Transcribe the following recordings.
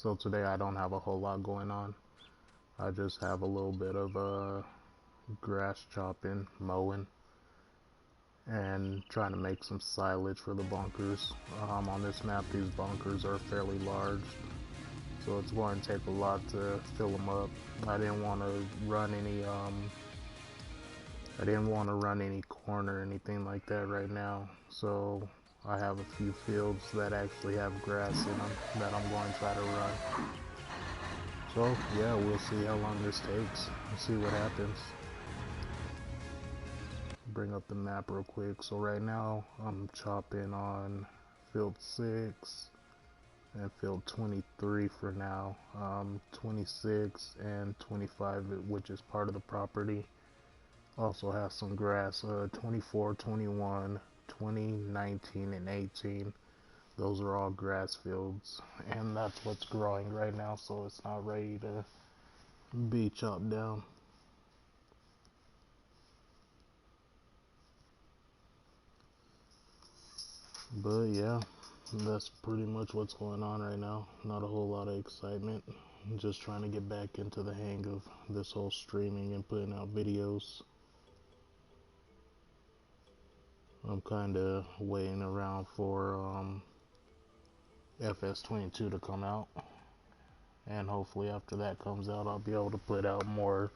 So today I don't have a whole lot going on. I just have a little bit of grass chopping, mowing, and trying to make some silage for the bunkers. On this map, these bunkers are fairly large, so it's going to take a lot to fill them up. I didn't want to run any corn or anything like that right now, so I have a few fields that actually have grass in them that I'm going to try to run. So yeah, we'll see how long this takes. We'll see what happens. Bring up the map real quick. So right now I'm chopping on field 6 and field 23 for now. 26 and 25, which is part of the property, also has some grass. 24, 21, 20, 19, and 18. Those are all grass fields, and that's what's growing right now, so it's not ready to be chopped down. But yeah, that's pretty much what's going on right now. Not a whole lot of excitement. I'm just trying to get back into the hang of this whole streaming and putting out videos. I'm kind of waiting around for FS22 to come out, and hopefully after that comes out I'll be able to put out more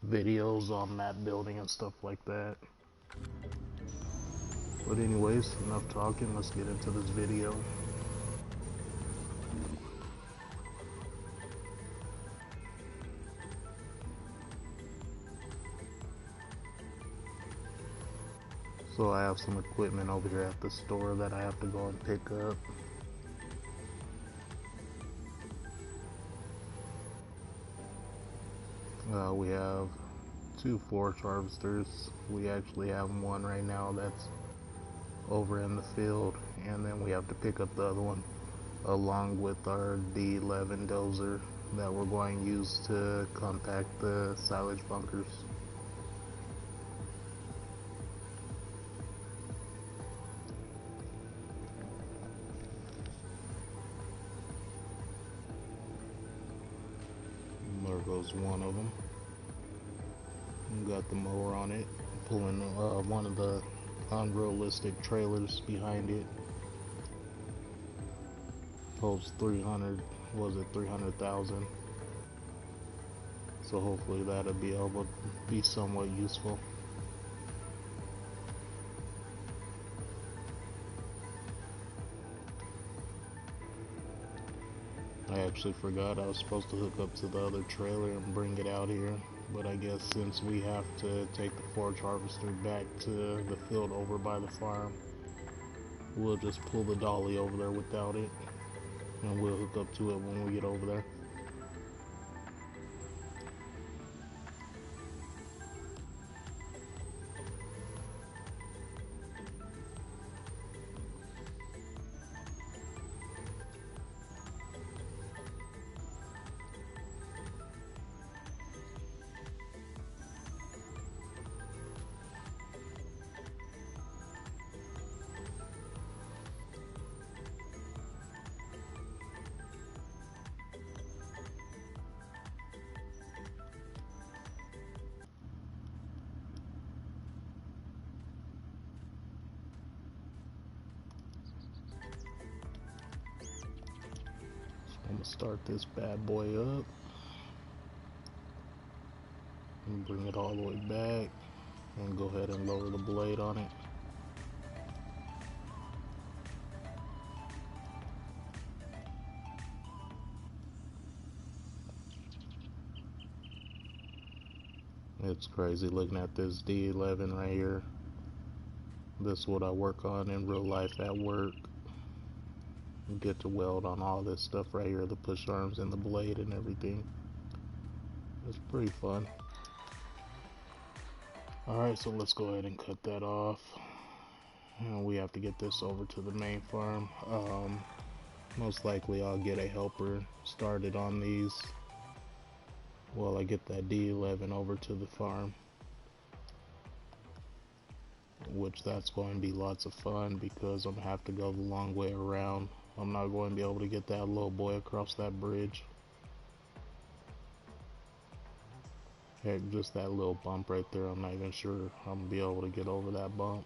videos on map building and stuff like that. But anyways, enough talking, let's get into this video. So I have some equipment over here at the store that I have to go and pick up. We have 2 forage harvesters. We actually have one right now that's over in the field, and then we have to pick up the other one along with our D11 dozer that we're going to use to compact the silage bunkers. There goes one of them. Got the mower on it, pulling one of the unrealistic trailers behind it. Holds 300,000. So hopefully that'll be able to be somewhat useful. I actually forgot I was supposed to hook up to the other trailer and bring it out here, but I guess since we have to take the forage harvester back to the field over by the farm, we'll just pull the dolly over there without it, and we'll hook up to it when we get over there. I'm gonna start this bad boy up and bring it all the way back and go ahead and lower the blade on it. It's crazy looking at this D11 right here. This is what I work on in real life at work. You get to weld on all this stuff right here, the push arms and the blade and everything. It's pretty fun. Alright, so let's go ahead and cut that off. And we have to get this over to the main farm. Most likely I'll get a helper started on these while I get that D11 over to the farm, which that's going to be lots of fun because I'm going to have to go the long way around I'm not going to be able to get that little boy across that bridge. Heck, just that little bump right there, I'm not even sure I'm going to be able to get over that bump.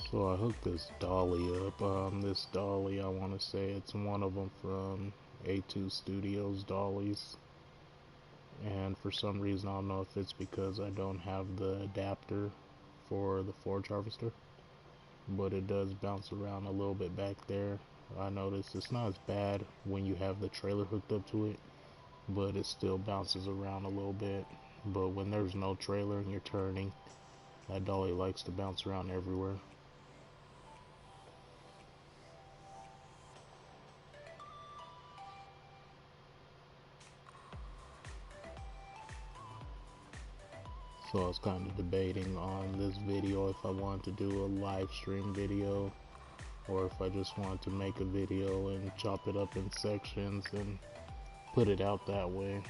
So I hooked this dolly up. This dolly, I want to say it's one of them from pt2 Studios dollies. And for some reason, I don't know if it's because I don't have the adapter for the forge harvester, but it does bounce around a little bit back there. I noticed it's not as bad when you have the trailer hooked up to it, but it still bounces around a little bit. But when there's no trailer and you're turning, that dolly likes to bounce around everywhere. So I was kind of debating on this video if I wanted to do a live stream video, or if I just wanted to make a video and chop it up in sections and put it out that way.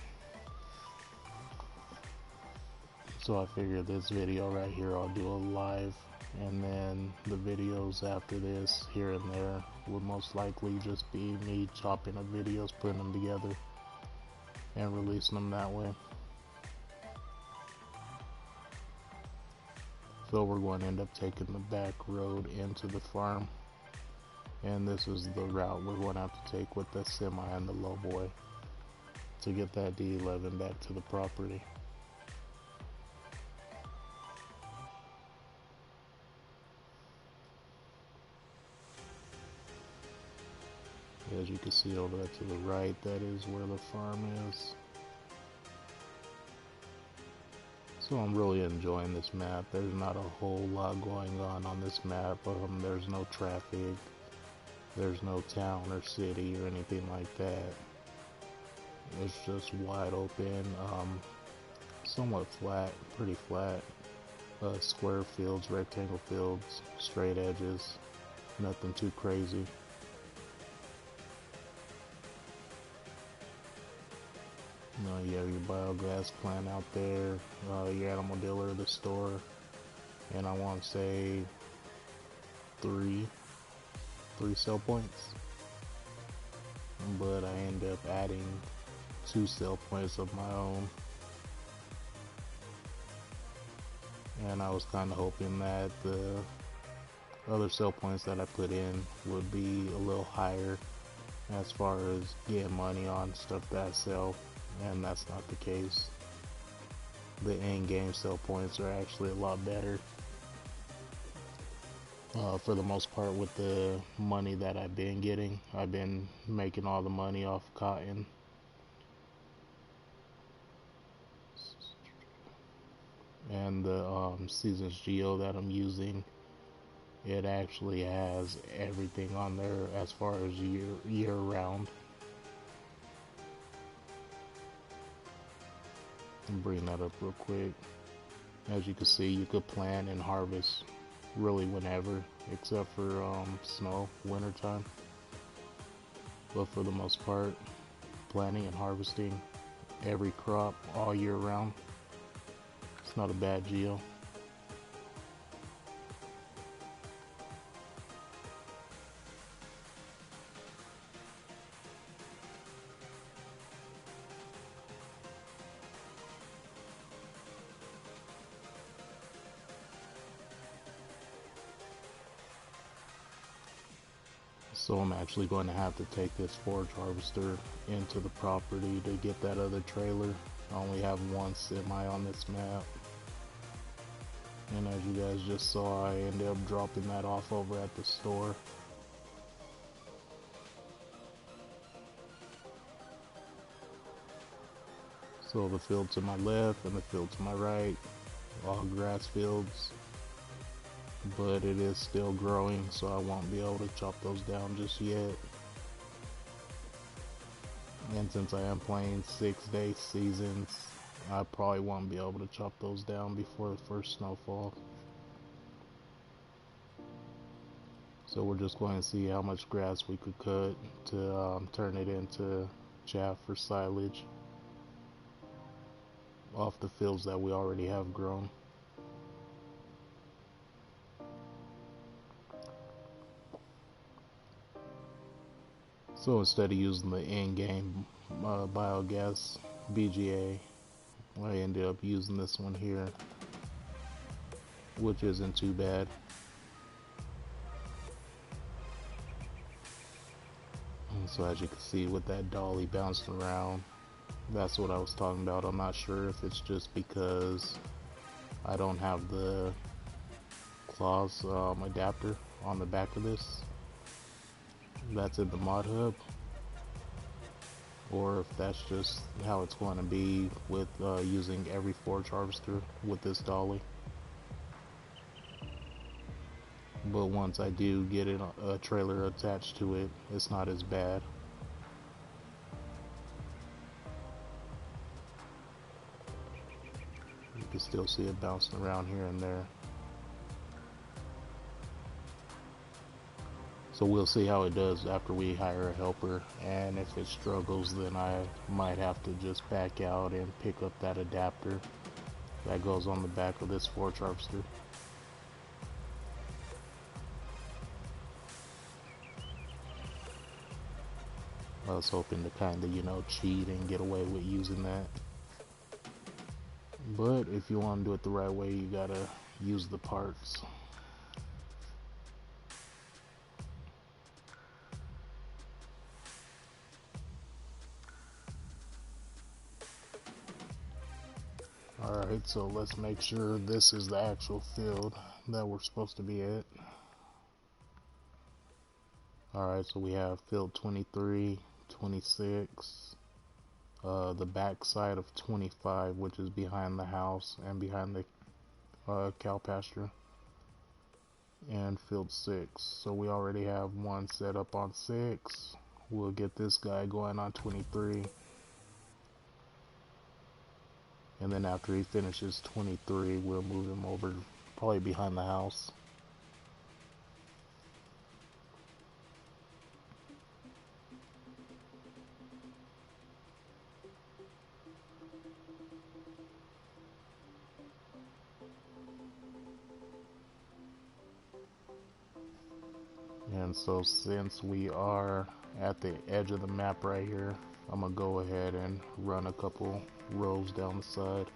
So I figured this video right here I'll do a live, and then the videos after this here and there would most likely just be me chopping up videos, putting them together and releasing them that way. So we're going to end up taking the back road into the farm, and this is the route we're going to have to take with the semi and the low boy to get that D11 back to the property. As you can see over there to the right, that is where the farm is. So I'm really enjoying this map. There's not a whole lot going on this map. There's no traffic, there's no town or city or anything like that. It's just wide open, somewhat flat, pretty flat. Square fields, rectangle fields, straight edges, nothing too crazy. You have your biogas plant out there, your animal dealer, the store, and I want to say three sell points, but I end up adding 2 sell points of my own, and I was kind of hoping that the other sell points that I put in would be a little higher as far as getting money on stuff that I sell. And that's not the case. The in-game sell points are actually a lot better. For the most part, with the money that I've been getting, I've been making all the money off cotton. And the Seasons Geo that I'm using, it actually has everything on there as far as year round. Bring that up real quick. As you can see, you could plant and harvest really whenever, except for snow, wintertime. But for the most part, planting and harvesting every crop all year round. It's not a bad geo. So I'm actually going to have to take this forage harvester into the property to get that other trailer. I only have one semi on this map. And as you guys just saw, I ended up dropping that off over at the store. So the field to my left and the field to my right, all grass fields. But it is still growing, so I won't be able to chop those down just yet. And since I am playing 6-day seasons, I probably won't be able to chop those down before the first snowfall. So we're just going to see how much grass we could cut to turn it into chaff for silage off the fields that we already have grown. So instead of using the in-game biogas BGA, I ended up using this one here, which isn't too bad. And so as you can see with that dolly bouncing around, that's what I was talking about. I'm not sure if it's just because I don't have the claws adapter on the back of this that's in the mod hub, or if that's just how it's going to be with using every forage harvester with this dolly. But once I do get a trailer attached to it, it's not as bad. You can still see it bouncing around here and there. So we'll see how it does after we hire a helper, and if it struggles, then I might have to just back out and pick up that adapter that goes on the back of this forage harvester. I was hoping to kind of, cheat and get away with using that. But if you want to do it the right way, you gotta use the parts. Alright, so let's make sure this is the actual field that we're supposed to be at. Alright, so we have field 23, 26, the back side of 25, which is behind the house and behind the cow pasture, and field 6. So we already have one set up on 6. We'll get this guy going on 23. And then after he finishes 23, we'll move him over probably behind the house. And so since we are at the edge of the map right here, I'm gonna go ahead and run a couple rows down the side.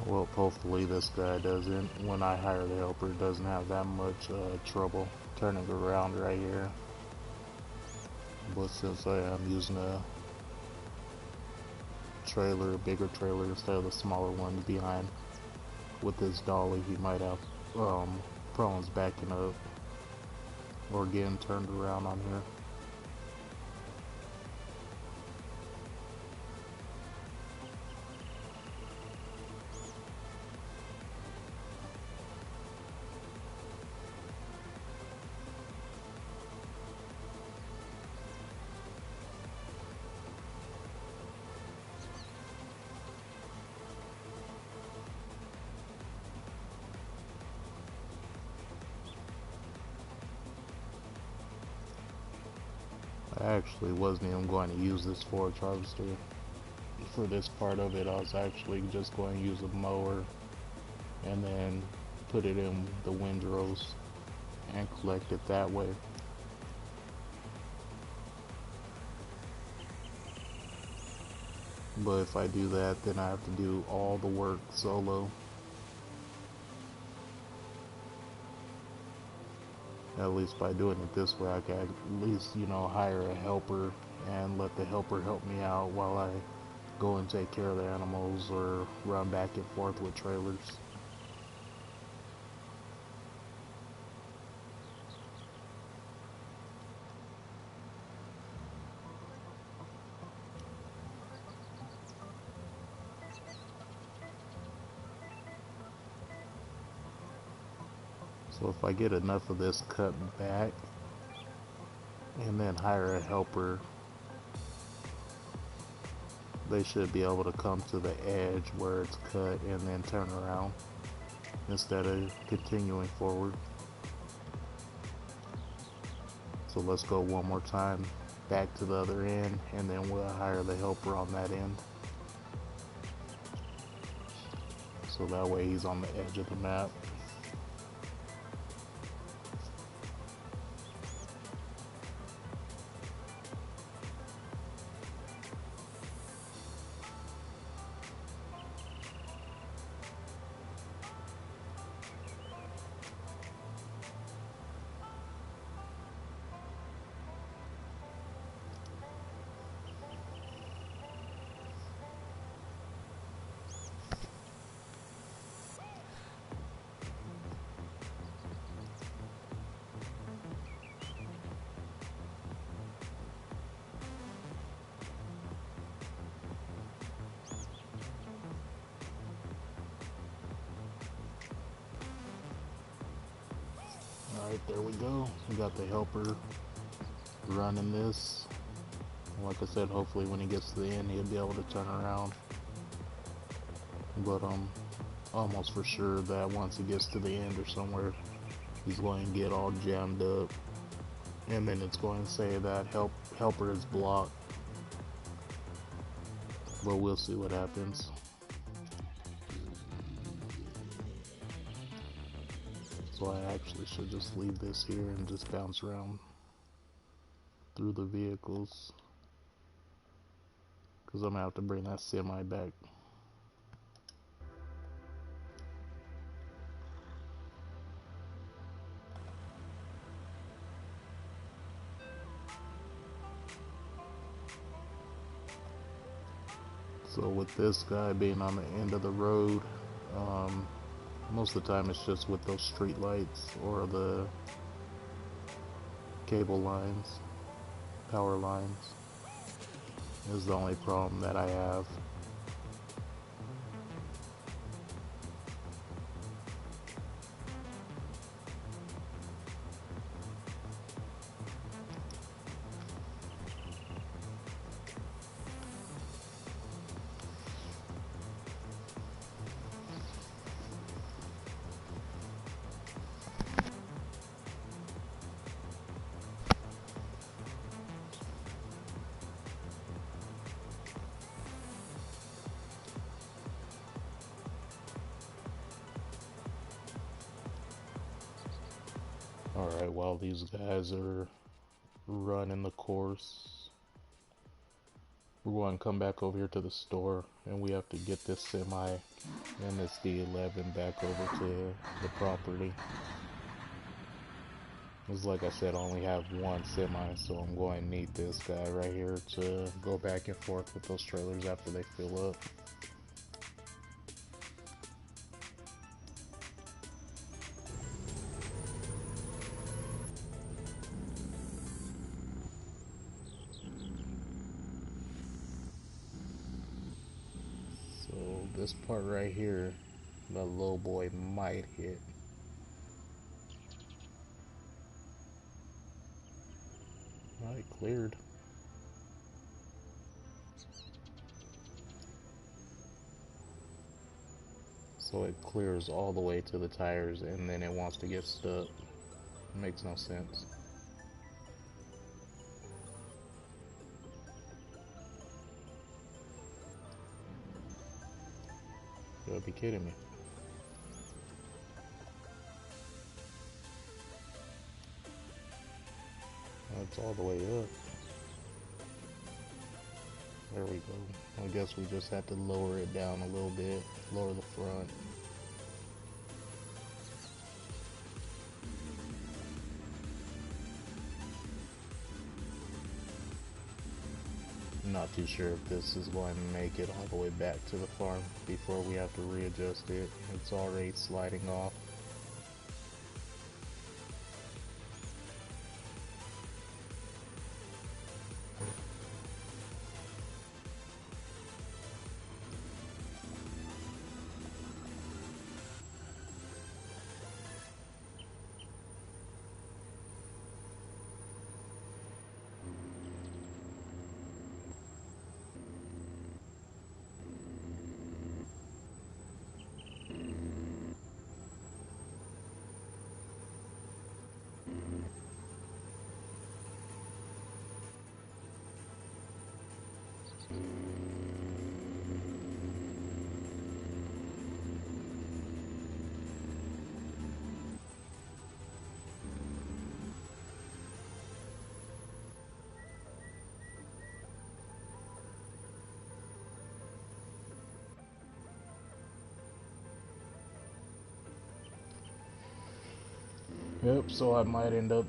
Well, hopefully this guy doesn't, when I hire the helper, doesn't have that much trouble turning around right here. But since I am using a trailer, a bigger trailer instead of the smaller one behind with this dolly, he might have problems backing up or getting turned around on here. I actually wasn't even going to use this forage harvester for this part of it. I was actually just going to use a mower and then put it in the windrows and collect it that way. But if I do that, then I have to do all the work solo. At least by doing it this way, I can at least, hire a helper and let the helper help me out while I go and take care of the animals or run back and forth with trailers. So if I get enough of this cut back and then hire a helper, they should be able to come to the edge where it's cut and then turn around instead of continuing forward. So let's go one more time back to the other end, and then we'll hire the helper on that end. So that way he's on the edge of the map. Alright, there we go. We got the helper running this. Like I said, hopefully when he gets to the end, he'll be able to turn around. But I'm almost for sure that once he gets to the end or somewhere, he's going to get all jammed up. And then it's going to say that helper is blocked. But we'll see what happens. So I actually should just leave this here and just bounce around through the vehicles, because I'm gonna have to bring that semi back. So with this guy being on the end of the road, most of the time it's just with those street lights or the cable lines, power lines, is the only problem that I have. Alright, while these guys are running the course, we're going to come back over here to the store, and we have to get this semi and this D11 back over to the property. Because like I said, I only have one semi, so I'm going to need this guy right here to go back and forth with those trailers after they fill up. So this part right here, the low boy might hit. Alright, cleared. So it clears all the way to the tires and then it wants to get stuck. It makes no sense. You gotta be kidding me. That's all the way up. There we go. I guess we just had to lower it down a little bit, lower the front. I'm not too sure if this is going to make it all the way back to the farm before we have to readjust it. It's already sliding off. Yep, so I might end up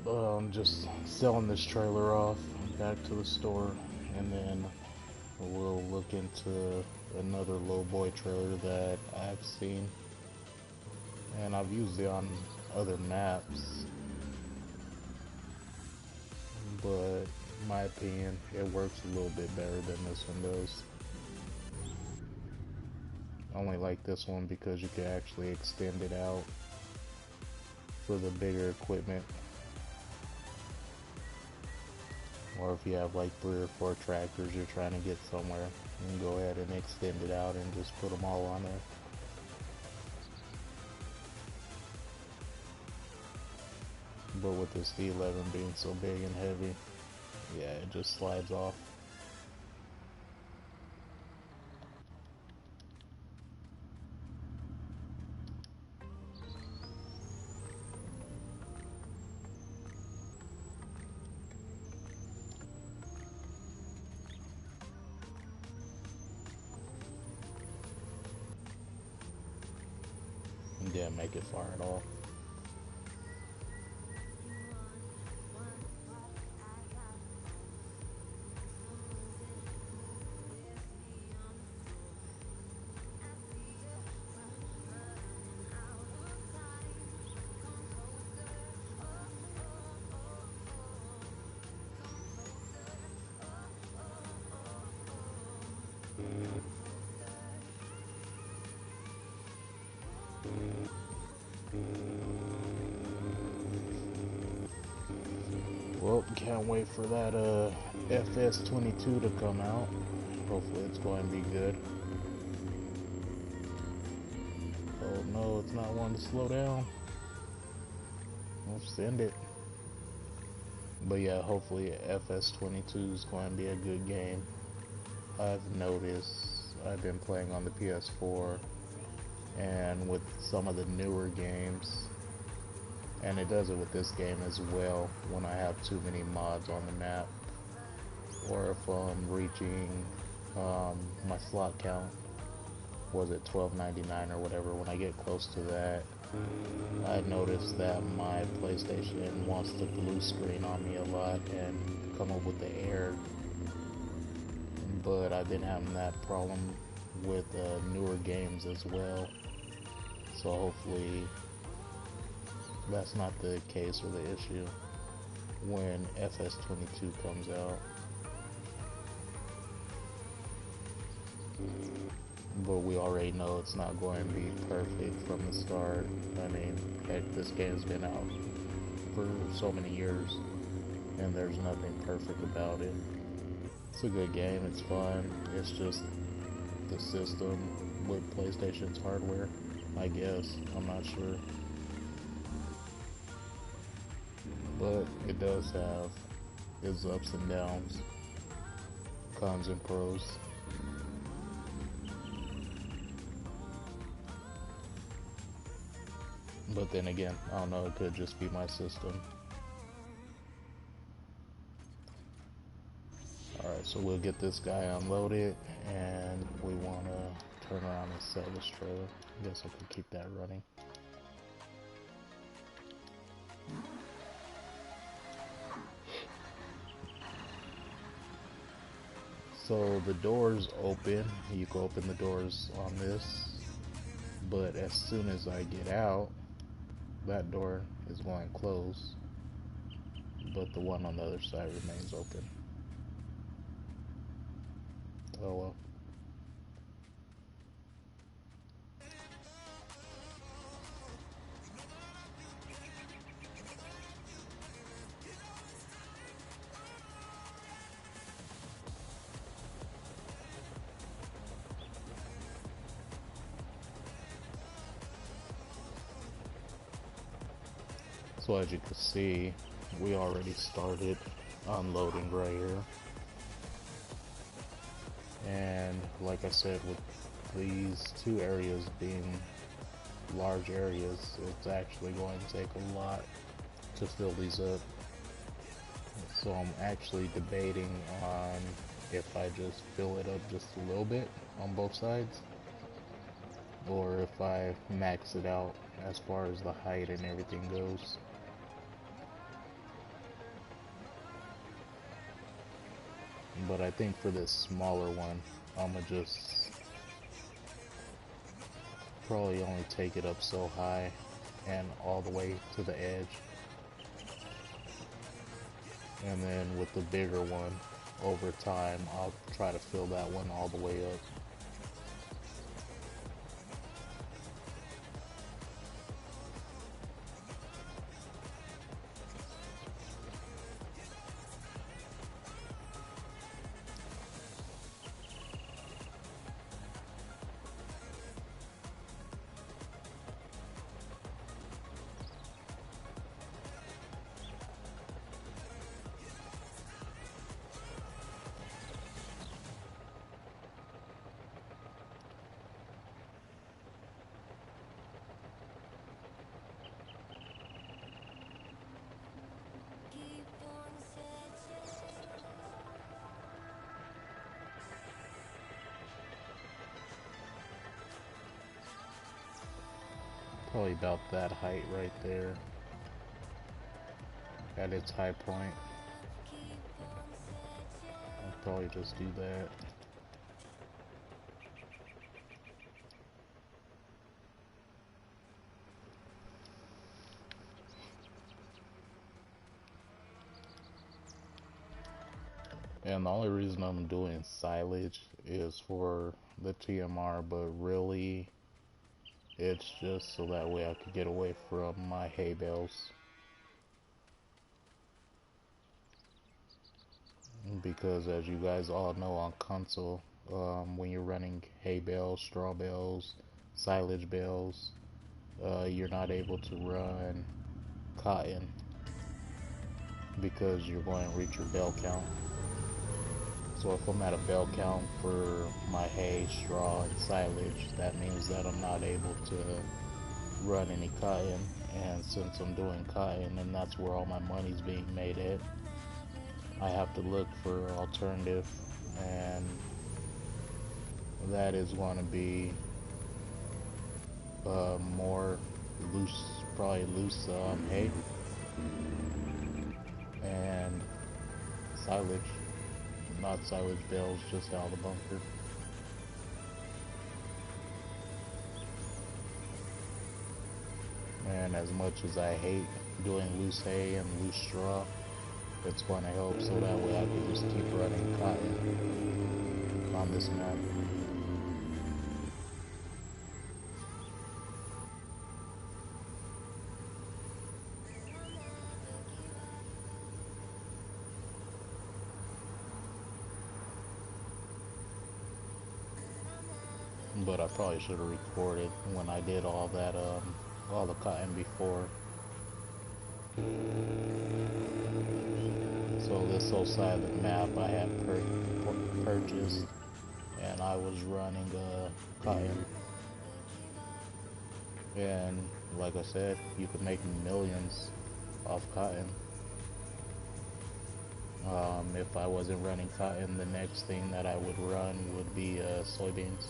just selling this trailer off back to the store, and then we'll look into another lowboy trailer that I've seen, and I've used it on other maps, but in my opinion it works a little bit better than this one does. I only like this one because you can actually extend it out for the bigger equipment, or if you have like 3 or 4 tractors you're trying to get somewhere, you can go ahead and extend it out and just put them all on there. But with this D11 being so big and heavy, yeah, it just slides off. Didn't make it far at all. Well, can't wait for that FS22 to come out. Hopefully it's going to be good. Oh no, it's not wanting to slow down. We'll send it. But yeah, hopefully FS22 is going to be a good game. I've noticed I've been playing on the PS4 and with some of the newer games, and it does it with this game as well, when I have too many mods on the map, or if I'm reaching my slot count, was it 1299 or whatever, when I get close to that, I noticed that my PlayStation wants to blue screen on me a lot and come up with the error. But I've been having that problem with newer games as well, so hopefully that's not the case or the issue when FS22 comes out. But we already know it's not going to be perfect from the start. I mean, heck, this game's been out for so many years, and there's nothing perfect about it. It's a good game, it's fun, it's just the system with PlayStation's hardware, I guess, I'm not sure. But it does have its ups and downs, cons and pros. But then again, I don't know, it could just be my system. Alright, So we'll get this guy unloaded, and we want to turn around and sell this trailer. I guess I can keep that running. So the doors open. You can open the doors on this, but as soon as I get out, that door is going to close, but the one on the other side remains open. Oh well. So as you can see, we already started unloading right here. And like I said, with these two areas being large areas, it's actually going to take a lot to fill these up. So I'm actually debating on if I just fill it up just a little bit on both sides, or if I max it out as far as the height and everything goes. But I think for this smaller one, I'm gonna just probably only take it up so high and all the way to the edge. And then with the bigger one, over time, I'll try to fill that one all the way up. Probably about that height right there, at its high point. I'll probably just do that. And the only reason I'm doing silage is for the TMR, but really it's just so that way I could get away from my hay bales. Because as you guys all know on console, when you're running hay bales, straw bales, silage bales, you're not able to run cotton because you're going to reach your bale count. So if I'm at a bale count for my hay, straw, and silage, that means that I'm not able to run any cotton. And since I'm doing cotton and that's where all my money's being made at, I have to look for alternative, and that is going to be more loose, probably loose hay and silage, not silage bales, just out of the bunker. And as much as I hate doing loose hay and loose straw, it's going to help so that way I can just keep running cotton on this map. But I probably should have recorded when I did all that, all the cotton before. So this whole side of the map I had purchased, and I was running cotton. And like I said, you could make millions off cotton. If I wasn't running cotton, the next thing that I would run would be soybeans.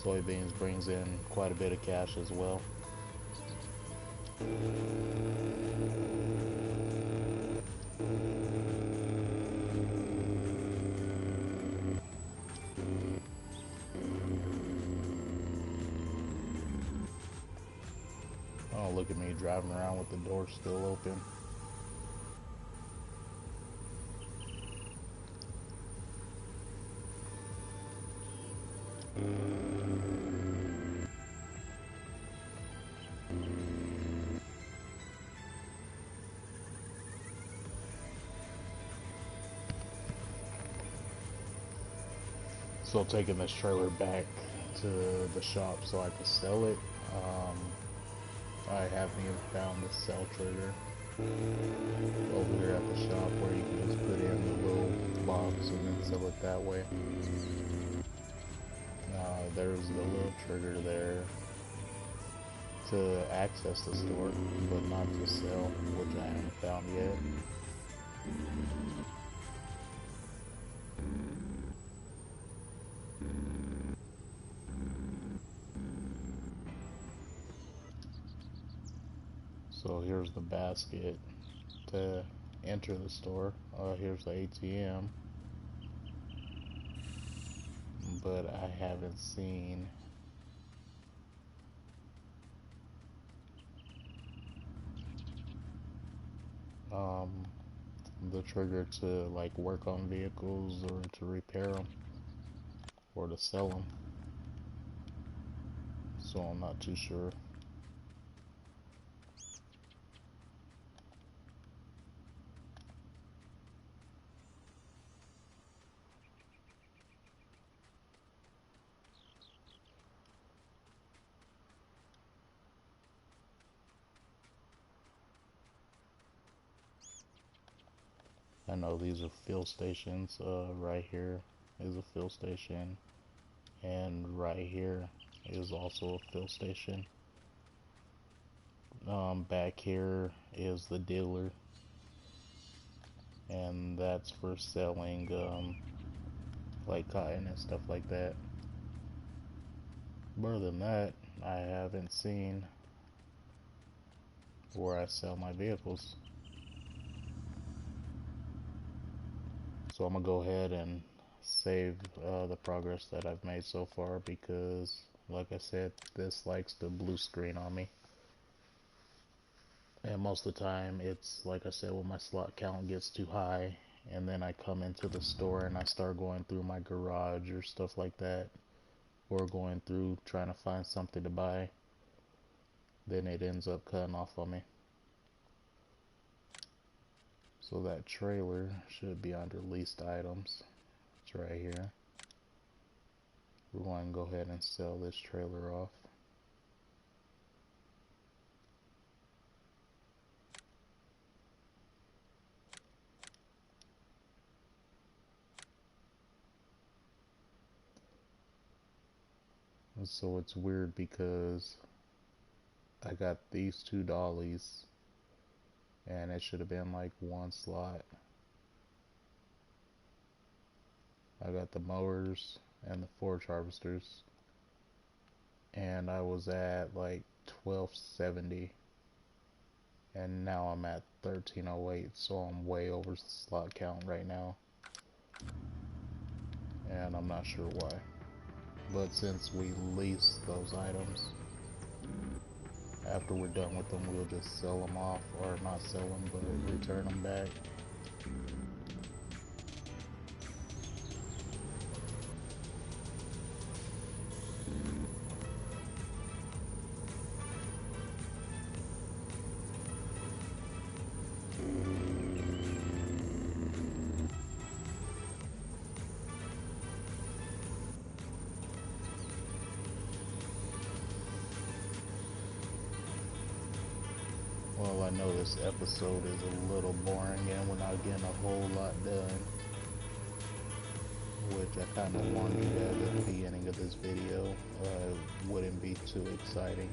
Soybeans brings in quite a bit of cash as well. Oh, look at me driving around with the door still open. So taking this trailer back to the shop so I could sell it. I haven't even found the sell trigger over here at the shop where you can just put in the little box and then sell it that way. There's the little trigger there to access the store, but not to sell, which I haven't found yet. So here's the basket to enter the store. Here's the ATM, but I haven't seen the trigger to like work on vehicles or to repair them or to sell them. So I'm not too sure. I know these are fill stations. Right here is a fill station, and right here is also a fill station. Back here is the dealer, and that's for selling like cotton and stuff like that. But other than that, I haven't seen where I sell my vehicles. So I'm gonna go ahead and save the progress that I've made so far, because like I said, this likes to blue screen on me. And most of the time it's like I said, when my slot count gets too high and then I come into the store and I start going through my garage or stuff like that, or going through trying to find something to buy, then it ends up cutting off on me. So that trailer should be under leased items. It's right here. We're going to go ahead and sell this trailer off. And so it's weird because I got these two dollies and it should have been like one slot. I got the mowers and the forage harvesters, and I was at like 1270, and now I'm at 1308, so I'm way over the slot count right now, and I'm not sure why. But since we lease those items, after we're done with them, we'll just sell them off, or not sell them, but return them back. Well, I know this episode is a little boring and we're not getting a whole lot done, which I kind of warned you guys at the beginning of this video wouldn't be too exciting.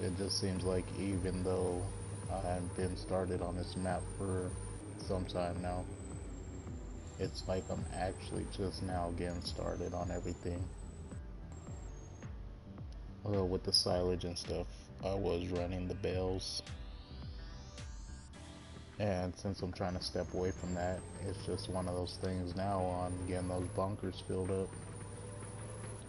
It just seems like even though I have been started on this map for some time now, it's like I'm actually just now getting started on everything. With the silage and stuff, I was running the bales. And since I'm trying to step away from that, it's just one of those things now on getting those bunkers filled up.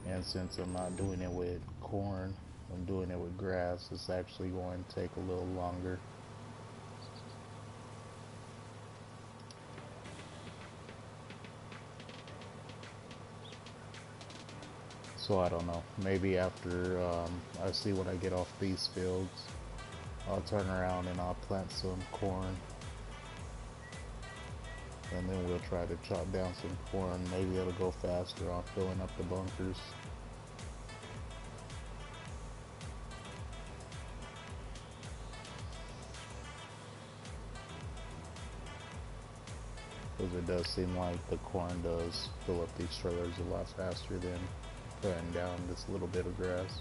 And since I'm not doing it with corn, I'm doing it with grass, it's actually going to take a little longer. So I don't know, maybe after I see what I get off these fields, I'll turn around and I'll plant some corn. And then we'll try to chop down some corn. Maybe it'll go faster on filling up the bunkers. Because it does seem like the corn does fill up these trailers a lot faster than cutting down this little bit of grass.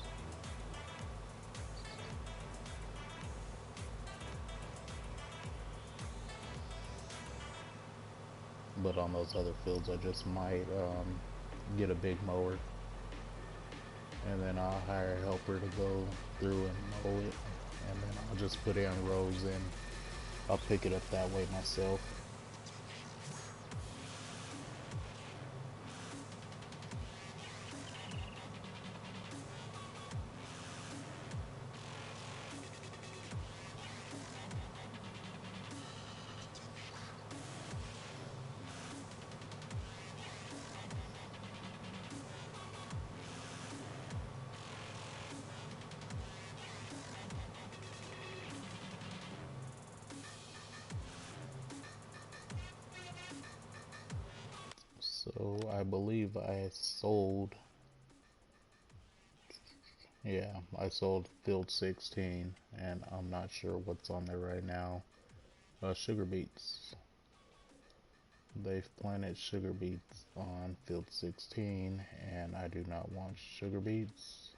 But on those other fields, I just might get a big mower, and then I'll hire a helper to go through and mow it, and then I'll just put in rows and I'll pick it up that way myself. So I believe I sold, yeah, I sold field 16, and I'm not sure what's on there right now. Sugar beets. They've planted sugar beets on field 16, and I do not want sugar beets.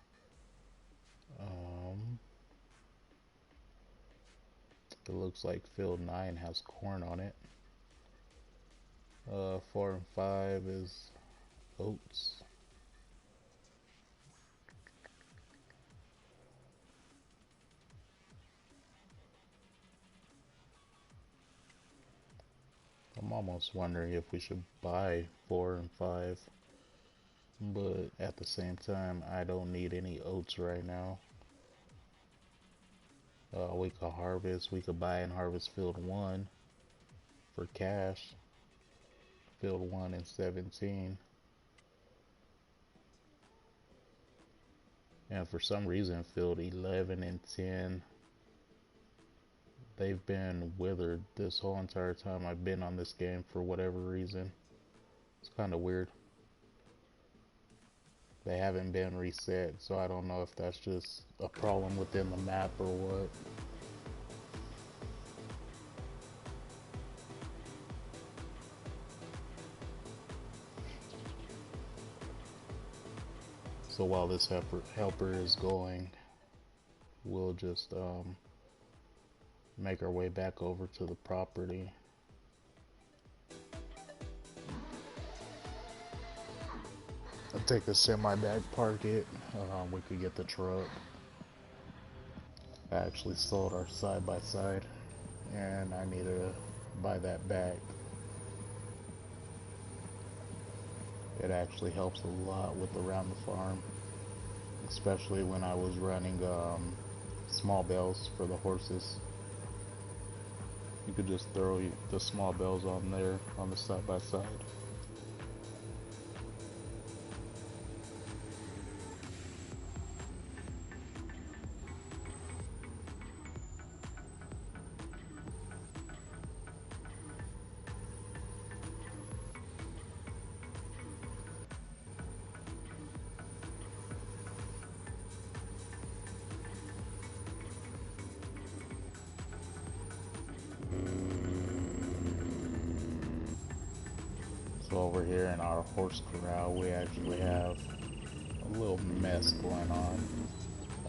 It looks like field 9 has corn on it. 4 and 5 is oats. I'm almost wondering if we should buy 4 and 5, but at the same time, I don't need any oats right now. We could buy and harvest field 1 for cash. Field 1 and 17. And for some reason, field 11 and 10, they've been withered this whole entire time I've been on this game for whatever reason. It's kind of weird. They haven't been reset, so I don't know if that's just a problem within the map or what. So while this helper is going, we'll just make our way back over to the property. I'll take the semi back, park it. We could get the truck. I actually sold our side by side, and I need to buy that back. It actually helps a lot with around the farm, especially when I was running small bales for the horses. You could just throw the small bales on there on the side by side. So over here in our horse corral, we actually have a little mess going on.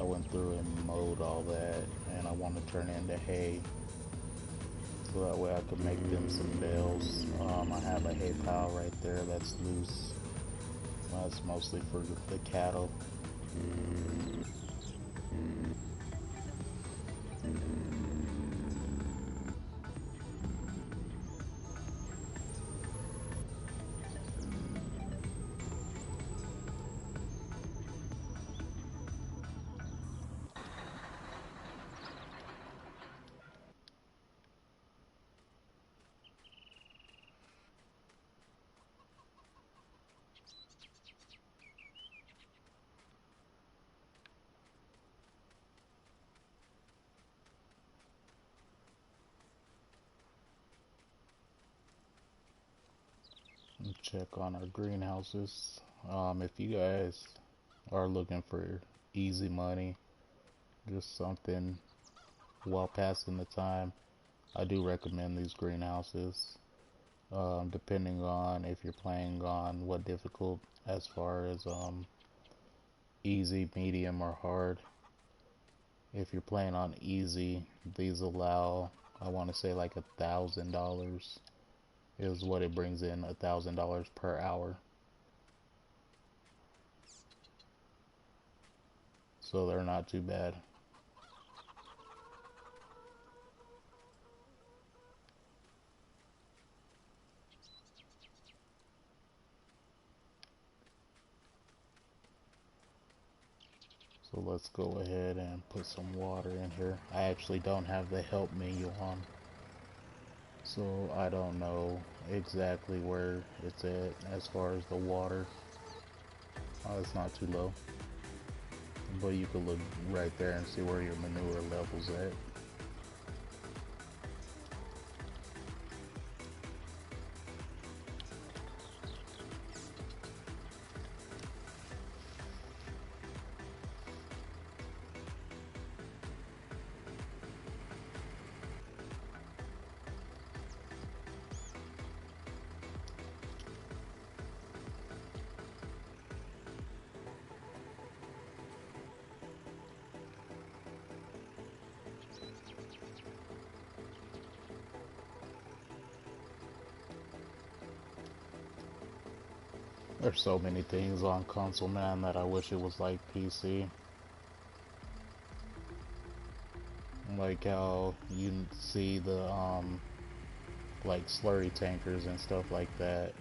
I went through and mowed all that, and I want to turn it into hay, so that way I could make them some bales. I have a hay pile right there that's loose. That's mostly for the cattle. Check on our greenhouses. If you guys are looking for easy money, just something while passing the time, I do recommend these greenhouses. Depending on if you're playing on what difficult, as far as easy, medium, or hard. If you're playing on easy, these allow, I want to say like $1,000 is what it brings in, $1,000 per hour. So they're not too bad. So let's go ahead and put some water in here. I actually don't have the help menu on, so I don't know exactly where it's at as far as the water. Oh, it's not too low, but you can look right there and see where your manure level's at. There's so many things on console, man, that I wish it was like PC. Like how you see the like slurry tankers and stuff like that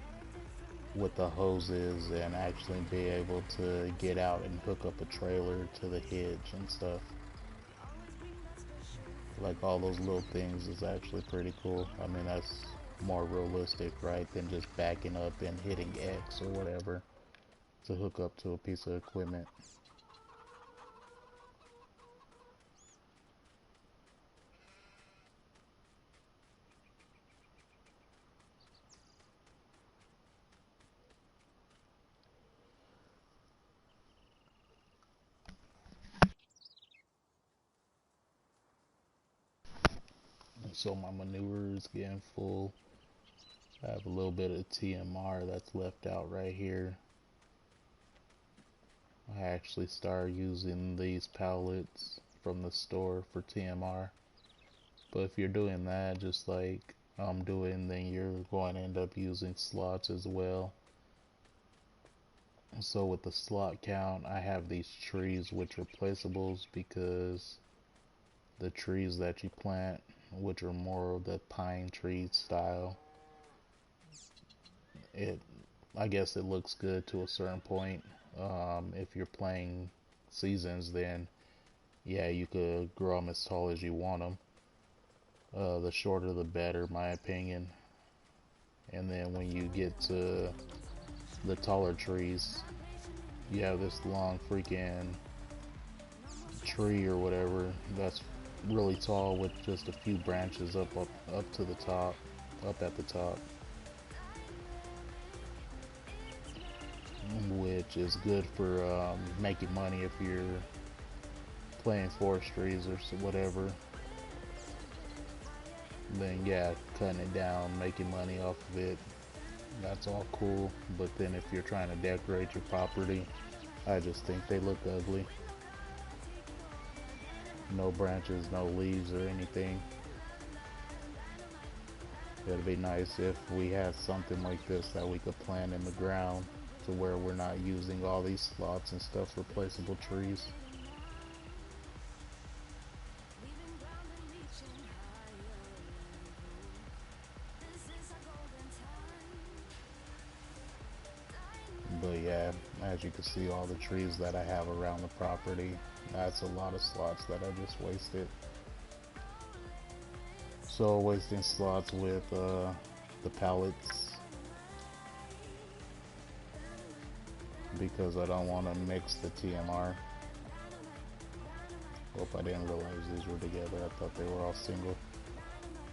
with the hoses, and actually be able to get out and hook up a trailer to the hitch and stuff. Like all those little things is actually pretty cool. I mean, that's more realistic, right, than just backing up and hitting X or whatever to hook up to a piece of equipment. So my manure is getting full. I have a little bit of TMR that's left out right here. I actually started using these pallets from the store for TMR. But if you're doing that just like I'm doing, then you're going to end up using slots as well. So with the slot count, I have these trees which are placeables, because the trees that you plant, which are more of the pine tree style, it, I guess it looks good to a certain point. If you're playing seasons, then yeah, you could grow them as tall as you want them. The shorter the better, my opinion. And then when you get to the taller trees, you have this long freaking tree or whatever that's really tall with just a few branches up to the top, up at the top, which is good for making money if you're playing forestries or whatever. Then yeah, cutting it down, making money off of it, that's all cool. But then if you're trying to decorate your property, I just think they look ugly. No branches, no leaves or anything. It'd be nice if we had something like this that we could plant in the ground to where we're not using all these slots and stuff for placeable trees. But yeah, as you can see, all the trees that I have around the property, that's a lot of slots that I just wasted. So wasting slots with the pallets because I don't want to mix the TMR. Hope I didn't realize these were together. I thought they were all single.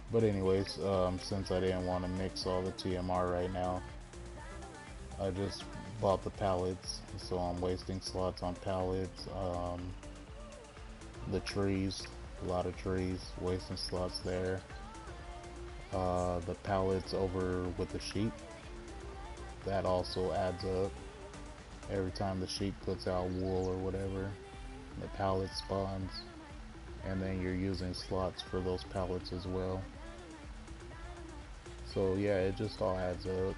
But anyways, since I didn't want to mix all the TMR right now, I just bought the pallets. So I'm wasting slots on pallets. The trees, a lot of trees, wasting slots there. The pallets over with the sheep, that also adds up. Every time the sheep puts out wool or whatever, the pallet spawns, and then you're using slots for those pallets as well. So yeah, it just all adds up.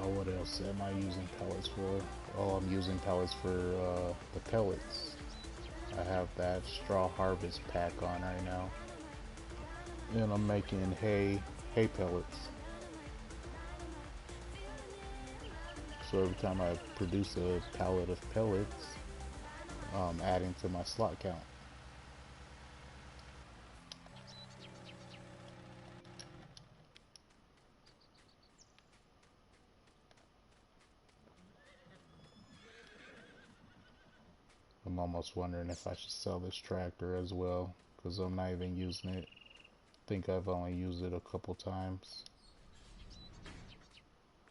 What else am I using pellets for? Oh, I'm using pellets for the pellets. I have that straw harvest pack on right now. And I'm making hay pellets. So every time I produce a pallet of pellets, I'm adding to my slot count. I'm almost wondering if I should sell this tractor as well, because I'm not even using it. I think I've only used it a couple times.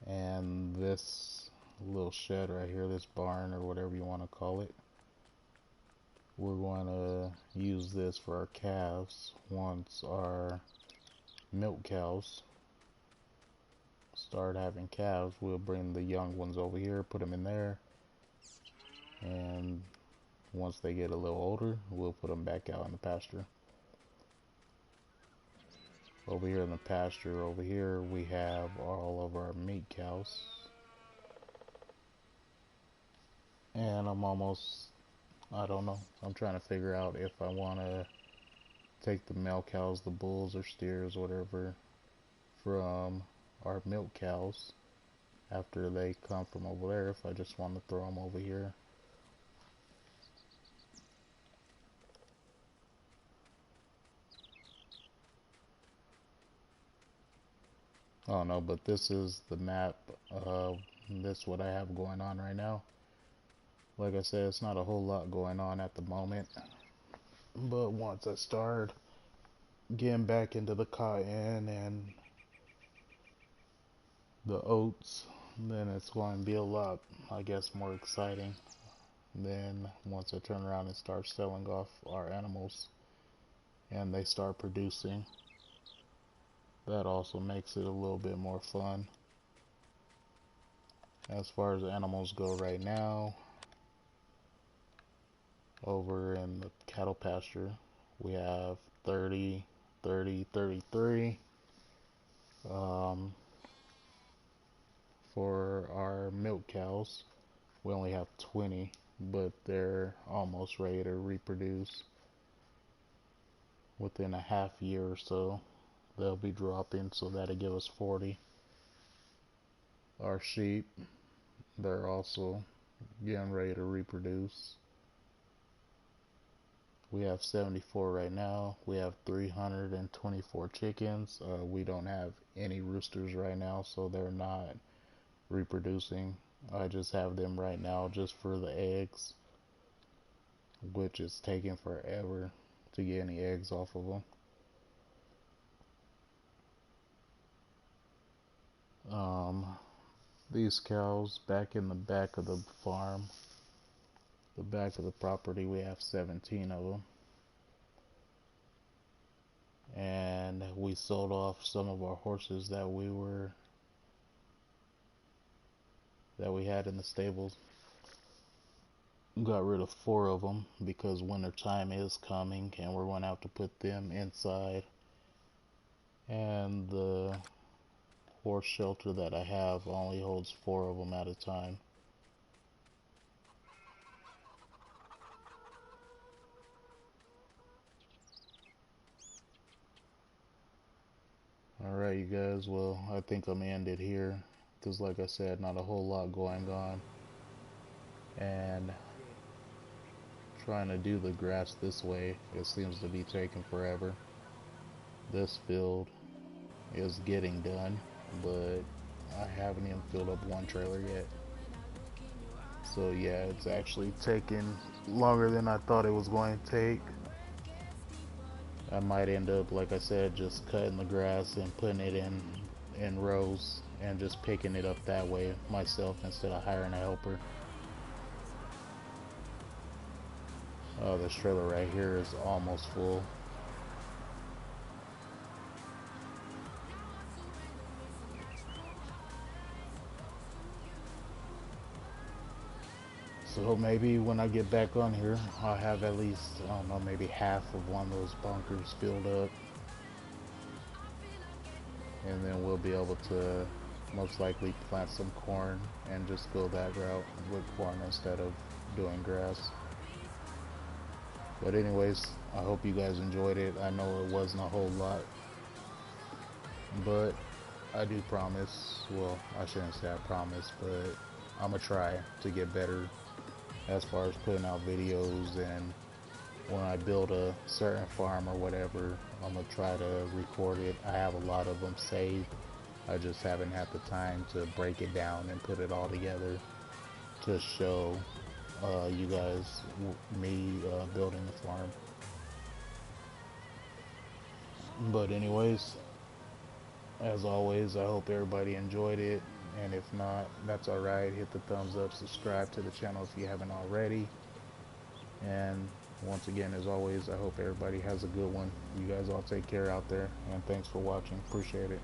And this little shed right here, this barn or whatever you want to call it, we're going to use this for our calves. Once our milk cows start having calves, we'll bring the young ones over here, put them in there, and once they get a little older, we'll put them back out in the pasture. Over here in the pasture, over here, we have all of our meat cows. And I don't know, I'm trying to figure out if I want to take the male cows, the bulls or steers, whatever, from our milk cows after they come from over there, if I just want to throw them over here. I don't know, but this is the map. This is what I have going on right now. Like I said, it's not a whole lot going on at the moment, but once I start getting back into the cotton and the oats, then it's going to be a lot, I guess, more exciting. Then once I turn around and start selling off our animals and they start producing, that also makes it a little bit more fun. As far as animals go right now, over in the cattle pasture, we have 30, 30, 33. For our milk cows, we only have 20, but they're almost ready to reproduce. Within a half year or so, they'll be dropping, so that'll give us 40. Our sheep, they're also getting ready to reproduce. We have 74 right now. We have 324 chickens. We don't have any roosters right now, so they're not reproducing. I just have them right now just for the eggs, which is taking forever to get any eggs off of them. These cows back in the back of the farm, the back of the property, we have 17 of them. and we sold off some of our horses that we had in the stables. Got rid of 4 of them because winter time is coming and we're going to have to put them inside. And the horse shelter that I have only holds 4 of them at a time. Alright, you guys, well, I think I'm gonna end it here because, like I said, not a whole lot going on. And trying to do the grass this way, it seems to be taking forever. This field is getting done, but I haven't even filled up one trailer yet. So yeah, it's actually taking longer than I thought it was going to take. I might end up, like I said, just cutting the grass and putting it in rows and just picking it up that way myself instead of hiring a helper. Oh, this trailer right here is almost full. So maybe when I get back on here, I'll have at least, I don't know, maybe half of one of those bunkers filled up. And then we'll be able to most likely plant some corn and just go that route with corn instead of doing grass. But anyways, I hope you guys enjoyed it. I know it wasn't a whole lot, but I do promise, well, I shouldn't say I promise, but I'm gonna try to get better as far as putting out videos, and when I build a certain farm or whatever, I'm gonna try to record it. I have a lot of them saved. I just haven't had the time to break it down and put it all together to show you guys me building the farm. But anyways, as always, I hope everybody enjoyed it, and if not, that's alright. Hit the thumbs up, subscribe to the channel if you haven't already, and once again, as always, I hope everybody has a good one. You guys all take care out there, and thanks for watching. Appreciate it.